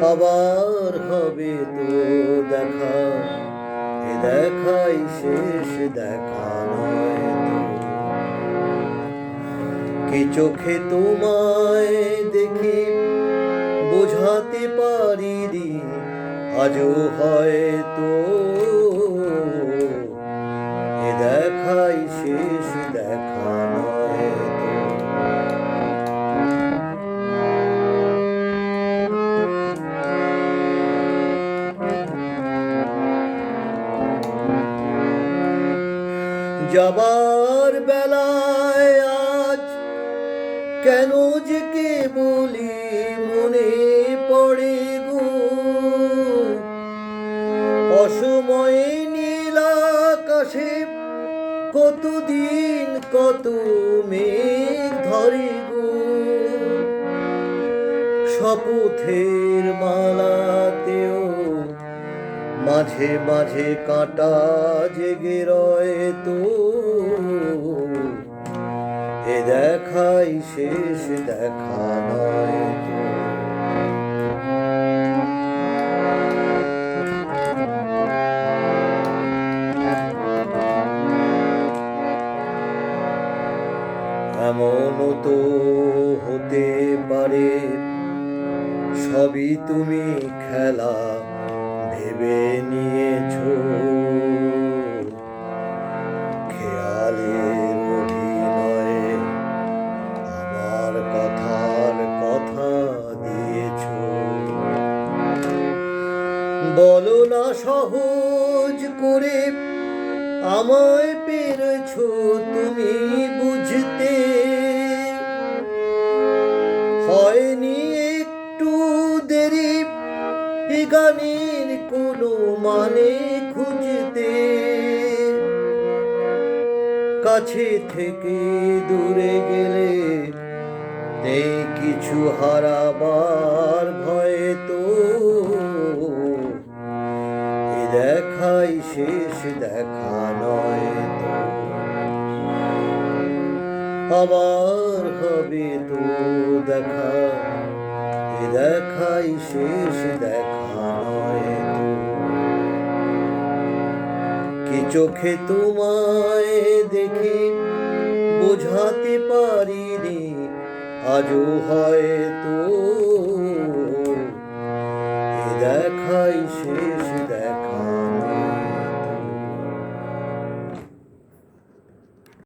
আবার হবে তো দেখা, এ দেখাই শেষ দেখা নয় তো। কি চোখে তোমায় দেখে বোঝাতে পারিনি আজও হয়তো এ দেখাই শেষ দেখা নয় তো। যাবার বেলায় আজ কেন যে কে বলি মনে পড়ে গো, অসময়ে নীল আকাশে কতদিন কত মেঘ ধরে গো, শপথের মালাতেও মাঝে মাঝে কাঁটা জেগে রয় তো এ দেখাই শেষ দেখা নয় তো। এমনও তো হতে পারে সবই তুমি খেলা ভেবে নিয়েছো, খেয়ালের অভিনয়ে আমার কথার কথা দিয়েছো। বলো না সহজ করে আমায় পেরেছো তুমি বুঝতে, হয়নি একটু দেরি এ গানের কোনো মানে খুঁজতে, কাছে থেকে দূরে গেলে নেই কিছু হারাবার ভয় তো এ দেখাই শেষ দেখা নয় তো। আবার হবে তো দেখা, এ দেখাই শেষ দেখা নয় তো। কি চোখে তোমায় দেখে বোঝাতে পারিনি আজও হয়তো এ দেখাই শেষ